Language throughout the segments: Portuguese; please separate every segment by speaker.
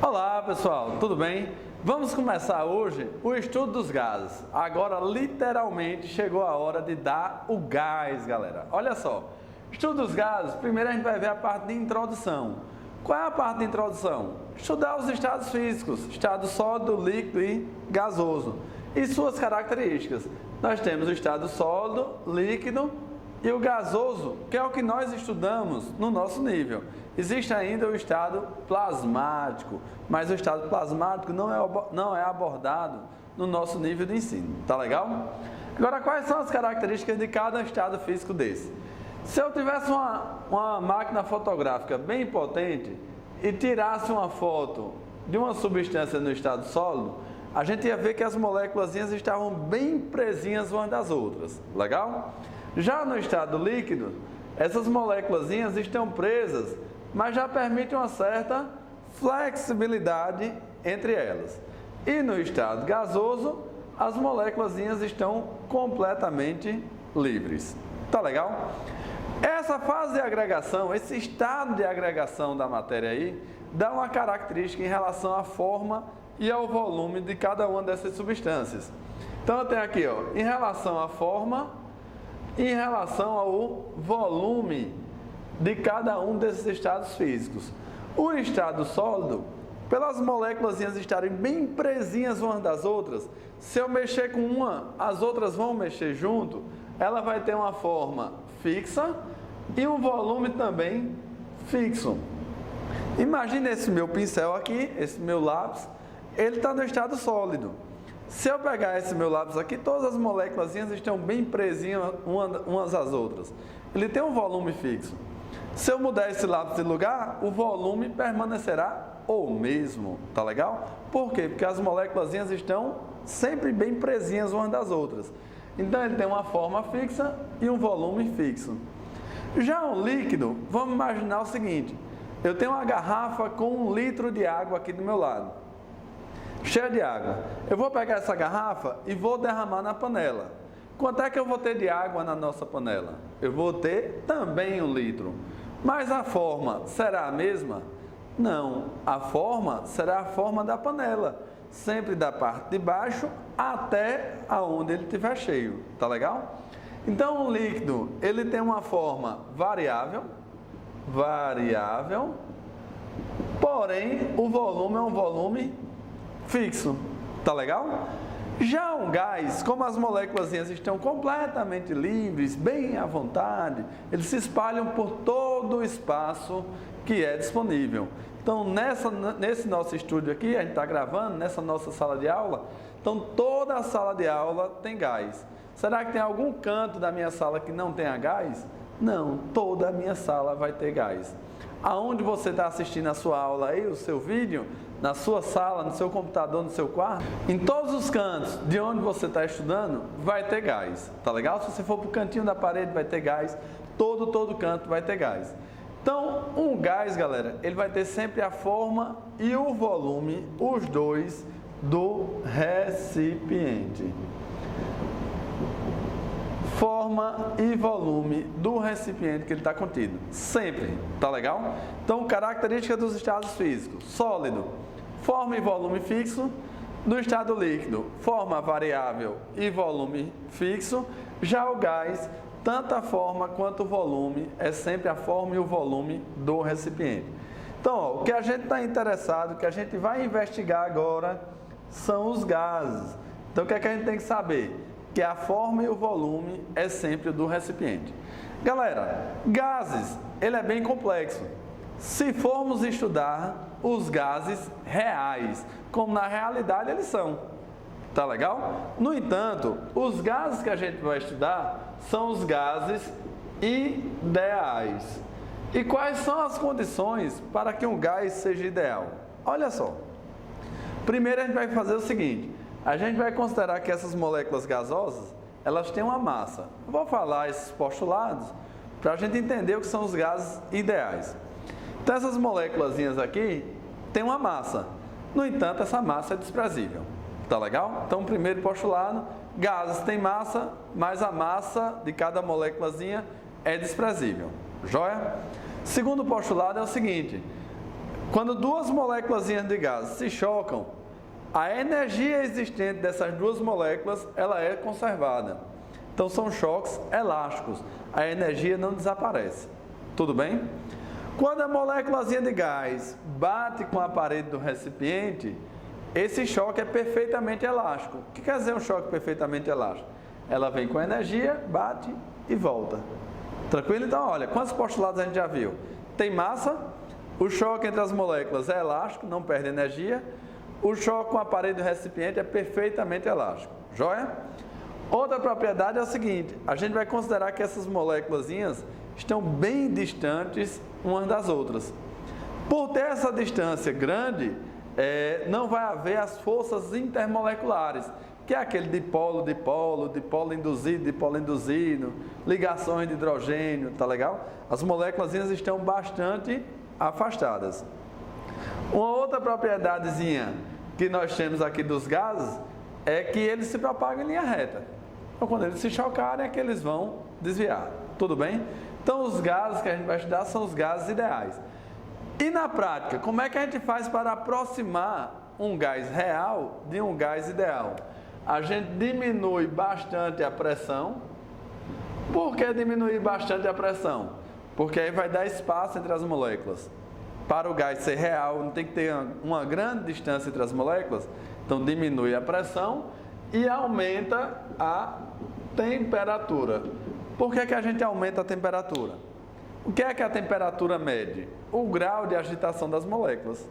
Speaker 1: Olá pessoal, tudo bem? Vamos começar hoje o estudo dos gases. Agora literalmente chegou a hora de dar o gás, galera. Olha só, estudo dos gases, primeiro a gente vai ver a parte de introdução. Qual é a parte de introdução? Estudar os estados físicos, estado sólido, líquido e gasoso e suas características. Nós temos o estado sólido, líquido e o gasoso, que é o que nós estudamos no nosso nível. Existe ainda o estado plasmático, mas o estado plasmático não é abordado no nosso nível de ensino, tá legal? Agora, quais são as características de cada estado físico desse? Se eu tivesse uma máquina fotográfica bem potente e tirasse uma foto de uma substância no estado sólido, a gente ia ver que as moléculas estavam bem presinhas umas das outras, legal? Já no estado líquido, essas moléculas estão presas, mas já permite uma certa flexibilidade entre elas. E no estado gasoso, as moléculas estão completamente livres. Tá legal? Essa fase de agregação, esse estado de agregação da matéria aí, dá uma característica em relação à forma e ao volume de cada uma dessas substâncias. Então eu tenho aqui, ó, em relação à forma e em relação ao volume de cada um desses estados físicos. O estado sólido, pelas moléculas estarem bem presinhas umas das outras, se eu mexer com uma, as outras vão mexer junto, ela vai ter uma forma fixa e um volume também fixo. Imagine esse meu pincel aqui, esse meu lápis, ele está no estado sólido. Se eu pegar esse meu lápis aqui, todas as moléculas estão bem presinhas umas às outras. Ele tem um volume fixo. Se eu mudar esse lápis de lugar, o volume permanecerá o mesmo, tá legal? Por quê? Porque as moléculas estão sempre bem presinhas umas das outras. Então ele tem uma forma fixa e um volume fixo. Já um líquido, vamos imaginar o seguinte: eu tenho uma garrafa com 1 litro de água aqui do meu lado, cheia de água. Eu vou pegar essa garrafa e vou derramar na panela. Quanto é que eu vou ter de água na nossa panela? Eu vou ter também 1 litro. Mas a forma será a mesma? Não, a forma será a forma da panela, sempre da parte de baixo até aonde ele estiver cheio, tá legal? Então o líquido, ele tem uma forma variável, porém o volume é um volume fixo, tá legal? Já um gás, como as moléculas estão completamente livres, bem à vontade, eles se espalham por todo o espaço que é disponível. Então, nesse nosso estúdio aqui, a gente está gravando, nessa nossa sala de aula, então toda a sala de aula tem gás. Será que tem algum canto da minha sala que não tenha gás? Não, toda a minha sala vai ter gás. Aonde você está assistindo a sua aula aí, o seu vídeo, na sua sala, no seu computador, no seu quarto, em todos os cantos de onde você está estudando, vai ter gás, tá legal? Se você for para o cantinho da parede, vai ter gás, todo canto vai ter gás. Então, um gás, galera, ele vai ter sempre a forma e o volume, os dois, do recipiente. Forma e volume do recipiente que ele está contido, sempre, tá legal? Então, característica dos estados físicos: sólido, forma e volume fixo. No estado líquido, forma variável e volume fixo. Já o gás, tanto a forma quanto o volume é sempre a forma e o volume do recipiente. Então, ó, o que a gente está interessado, o que a gente vai investigar agora, são os gases. Então, o que é que a gente tem que saber? Que a forma e o volume é sempre o do recipiente. Galera, gases, ele é bem complexo. Se formos estudar os gases reais, como na realidade eles são, tá legal? No entanto, os gases que a gente vai estudar são os gases ideais. E quais são as condições para que um gás seja ideal? Olha só. Primeiro a gente vai fazer o seguinte: a gente vai considerar que essas moléculas gasosas, elas têm uma massa. Eu vou falar esses postulados para a gente entender o que são os gases ideais. Então essas moléculas aqui têm uma massa. No entanto, essa massa é desprezível. Tá legal? Então o primeiro postulado gases têm massa, mas a massa de cada moléculazinha é desprezível. Joia? Segundo postulado é o seguinte: quando duas moléculazinhas de gases se chocam, a energia existente dessas duas moléculas ela é conservada. Então são choques elásticos, a energia não desaparece. Tudo bem? Quando a moléculazinha de gás bate com a parede do recipiente, esse choque é perfeitamente elástico. O que quer dizer um choque perfeitamente elástico? Ela vem com energia, bate e volta. Tranquilo? Então, olha, quantos postulados a gente já viu? Tem massa, o choque entre as moléculas é elástico, não perde energia. O choque com a parede do recipiente é perfeitamente elástico. Joia? Outra propriedade é o seguinte: a gente vai considerar que essas moléculazinhas estão bem distantes umas das outras. Por ter essa distância grande, não vai haver as forças intermoleculares, que é aquele dipolo-dipolo, dipolo induzido, dipolo induzido, ligações de hidrogênio, tá legal? As moléculas estão bastante afastadas. Uma outra propriedadezinha que nós temos aqui dos gases é que eles se propagam em linha reta. Então, quando eles se chocarem, é que eles vão desviar. Tudo bem? Então, os gases que a gente vai estudar são os gases ideais. E na prática, como é que a gente faz para aproximar um gás real de um gás ideal? A gente diminui bastante a pressão. Por que diminuir bastante a pressão? Porque aí vai dar espaço entre as moléculas. Para o gás ser real, não tem que ter uma grande distância entre as moléculas. Então, diminui a pressão e aumenta a temperatura. Por que a gente aumenta a temperatura? O que é que a temperatura mede? O grau de agitação das moléculas.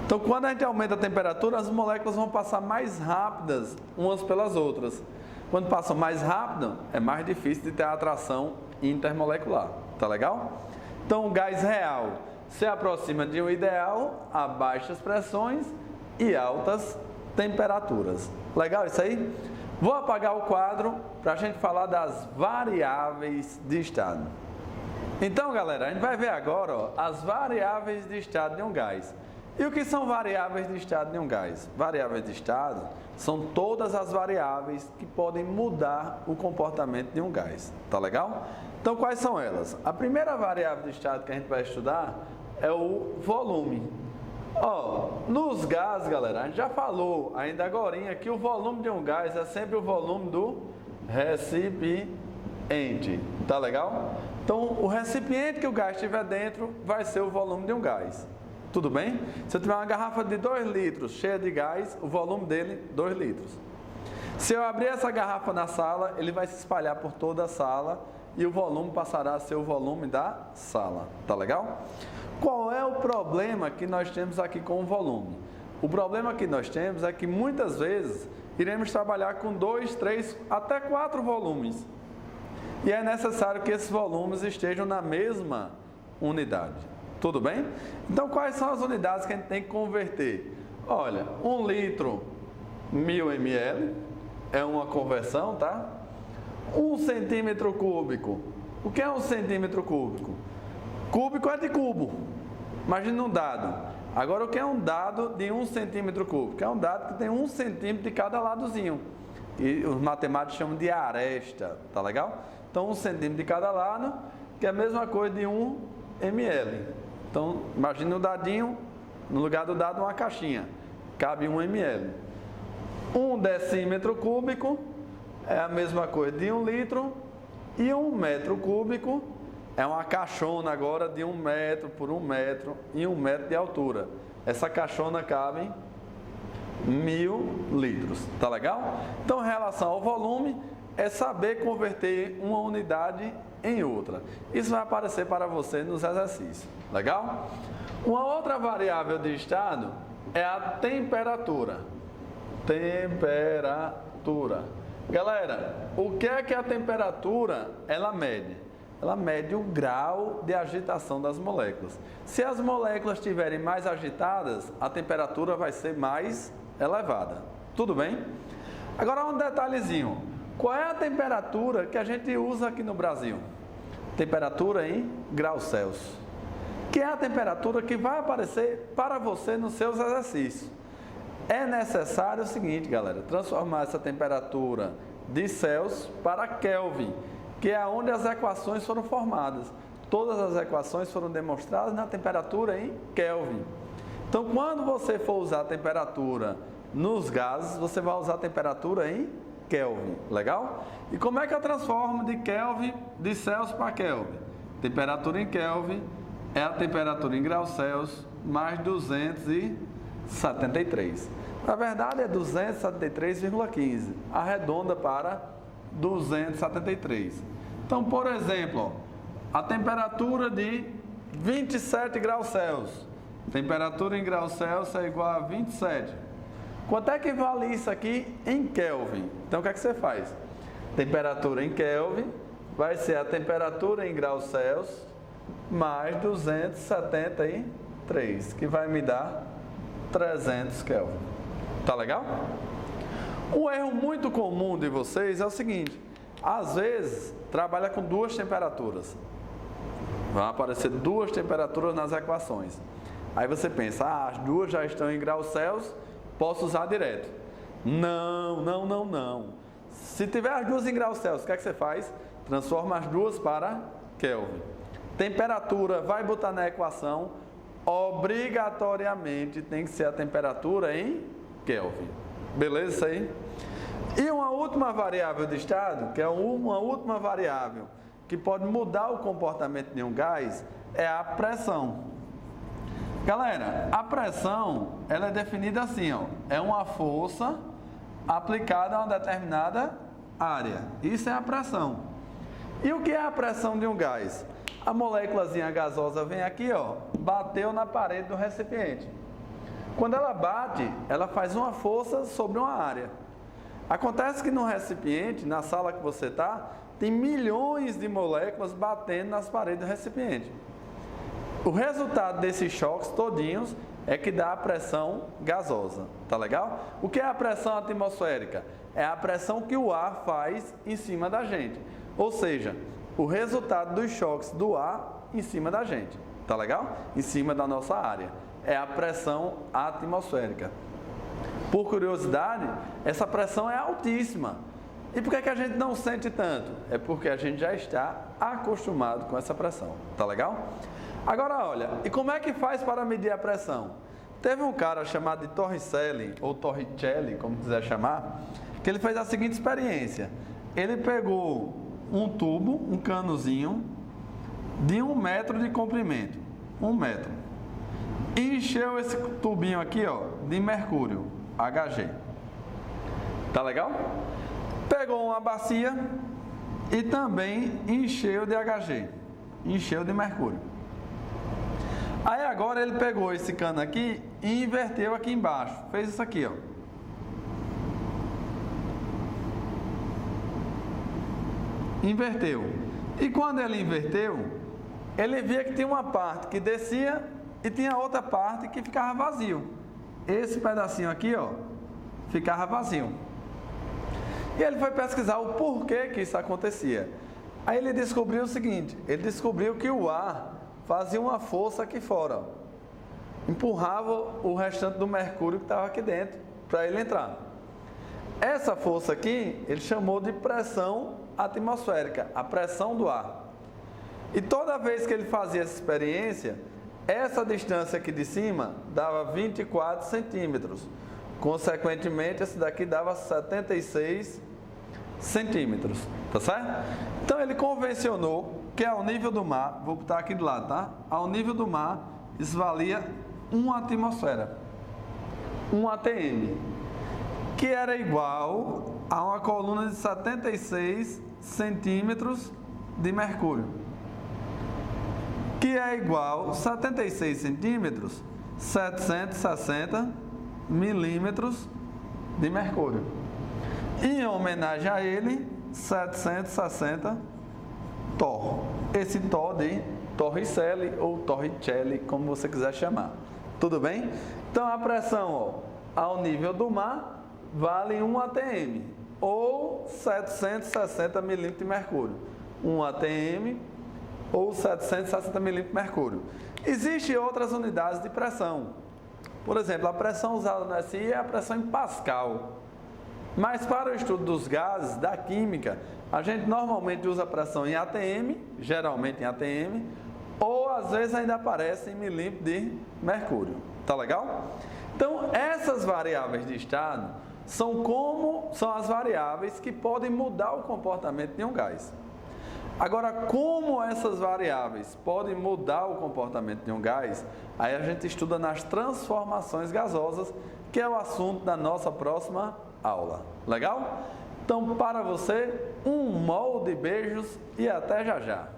Speaker 1: Então, quando a gente aumenta a temperatura, as moléculas vão passar mais rápidas umas pelas outras. Quando passam mais rápido, é mais difícil de ter a atração intermolecular. Tá legal? Então, o gás real se aproxima de um ideal a baixas pressões e altas temperaturas. Legal isso aí? Vou apagar o quadro para a gente falar das variáveis de estado. Então, galera, a gente vai ver agora as variáveis de estado de um gás. E o que são variáveis de estado de um gás? Variáveis de estado são todas as variáveis que podem mudar o comportamento de um gás. Tá legal? Então, quais são elas? A primeira variável de estado que a gente vai estudar é o volume. Nos gases, galera, a gente já falou ainda agorinha que o volume de um gás é sempre o volume do recipiente. Tá legal? Então, o recipiente que o gás estiver dentro vai ser o volume de um gás. Tudo bem? Se eu tiver uma garrafa de 2 litros cheia de gás, o volume dele, 2 litros. Se eu abrir essa garrafa na sala, ele vai se espalhar por toda a sala e o volume passará a ser o volume da sala. Tá legal? Qual é o problema que nós temos aqui com o volume? O problema que nós temos é que muitas vezes iremos trabalhar com 2, 3, até 4 volumes. E é necessário que esses volumes estejam na mesma unidade. Tudo bem? Então, quais são as unidades que a gente tem que converter? Olha, 1 litro, 1000 ml, é uma conversão, tá? 1 centímetro cúbico. O que é 1 centímetro cúbico? Cúbico é de cubo. Imagina um dado. Agora, o que é um dado de 1 centímetro cúbico? É um dado que tem 1 centímetro de cada ladozinho. E os matemáticos chamam de aresta, tá legal? Então, 1 centímetro de cada lado, que é a mesma coisa de 1 ml. Então, imagina o dadinho, no lugar do dado, uma caixinha. Cabe 1 ml. 1 decímetro cúbico é a mesma coisa de 1 litro. E 1 metro cúbico é uma caixona agora de 1 metro por 1 metro e 1 metro de altura. Essa caixona cabe 1000 litros. Tá legal? Então, em relação ao volume, é saber converter uma unidade em outra. Isso vai aparecer para você nos exercícios. Legal? Uma outra variável de estado é a temperatura. Temperatura. Galera, o que é que a temperatura ela mede? Ela mede o grau de agitação das moléculas. Se as moléculas estiverem mais agitadas, a temperatura vai ser mais elevada. Tudo bem? Agora um detalhezinho. Qual é a temperatura que a gente usa aqui no Brasil? Temperatura em graus Celsius. Que é a temperatura que vai aparecer para você nos seus exercícios. É necessário o seguinte, galera, transformar essa temperatura de Celsius para Kelvin, que é onde as equações foram formadas. Todas as equações foram demonstradas na temperatura em Kelvin. Então, quando você for usar a temperatura nos gases, você vai usar a temperatura em Kelvin, legal? E como é que eu transformo de Kelvin, de Celsius para Kelvin? Temperatura em Kelvin é a temperatura em graus Celsius mais 273. Na verdade é 273,15, arredonda para 273. Então, por exemplo, a temperatura de 27 graus Celsius, temperatura em graus Celsius é igual a 27. Quanto é que vale isso aqui em Kelvin? Então, o que é que você faz? Temperatura em Kelvin vai ser a temperatura em graus Celsius mais 273, que vai me dar 300 Kelvin. Tá legal? Um erro muito comum de vocês é o seguinte: às vezes trabalha com duas temperaturas. Vão aparecer duas temperaturas nas equações. Aí você pensa, as duas já estão em graus Celsius, posso usar direto. Não. Se tiver as duas em graus Celsius, o que é que você faz? Transforma as duas para Kelvin. Temperatura, vai botar na equação, obrigatoriamente tem que ser a temperatura em Kelvin. Beleza isso aí? E uma última variável de estado, que é uma última variável que pode mudar o comportamento de um gás, é a pressão. Galera, a pressão, ela é definida assim, ó, é uma força aplicada a uma determinada área. Isso é a pressão. E o que é a pressão de um gás? A moléculazinha gasosa vem aqui, ó, bateu na parede do recipiente. Quando ela bate, ela faz uma força sobre uma área. Acontece que no recipiente, na sala que você está, tem milhões de moléculas batendo nas paredes do recipiente. O resultado desses choques todinhos é que dá a pressão gasosa, tá legal? O que é a pressão atmosférica? É a pressão que o ar faz em cima da gente. Ou seja, o resultado dos choques do ar em cima da gente, tá legal? Em cima da nossa área. É a pressão atmosférica. Por curiosidade, essa pressão é altíssima. E por que a gente não sente tanto? É porque a gente já está acostumado com essa pressão, tá legal? Agora olha, e como é que faz para medir a pressão? Teve um cara chamado de Torricelli, ou Torricelli, como quiser chamar, que ele fez a seguinte experiência. Ele pegou um tubo, um canozinho, de 1 metro de comprimento, 1 metro, e encheu esse tubinho aqui, ó, de mercúrio, Hg. Tá legal? Pegou uma bacia e também encheu de Hg, encheu de mercúrio. Aí agora ele pegou esse cano aqui e inverteu aqui embaixo, fez isso aqui, ó. Inverteu. E quando ele inverteu, ele via que tinha uma parte que descia e tinha outra parte que ficava vazio. Esse pedacinho aqui, ó, ficava vazio. E ele foi pesquisar o porquê que isso acontecia. Aí ele descobriu o seguinte, ele descobriu que o ar fazia uma força aqui fora, ó, empurrava o restante do mercúrio que estava aqui dentro para ele entrar. Essa força aqui, ele chamou de pressão atmosférica, a pressão do ar. E toda vez que ele fazia essa experiência, essa distância aqui de cima dava 24 centímetros. Consequentemente, esse daqui dava 76 centímetros, tá certo? Então ele convencionou que ao nível do mar, vou botar aqui do lado, tá? Ao nível do mar, isso valia 1 atmosfera, 1 atm, que era igual a uma coluna de 76 centímetros de mercúrio, que é igual a 76 centímetros, 760 milímetros de mercúrio. Em homenagem a ele, 760 Thor. Esse Thor de Torricelli ou Torricelli, como você quiser chamar. Tudo bem? Então a pressão, ó, ao nível do mar vale 1 atm ou 760 milímetros de mercúrio. 1 atm ou 760 milímetros de mercúrio. Existem outras unidades de pressão. Por exemplo, a pressão usada no SI é a pressão em Pascal. Mas para o estudo dos gases, da química, a gente normalmente usa a pressão em ATM, geralmente em ATM, ou às vezes ainda aparece em milímetro de mercúrio. Tá legal? Então, essas variáveis de estado são as variáveis que podem mudar o comportamento de um gás. Agora, como essas variáveis podem mudar o comportamento de um gás, aí a gente estuda nas transformações gasosas, que é o assunto da nossa próxima aula. Legal? Então, para você, um molde de beijos e até já já!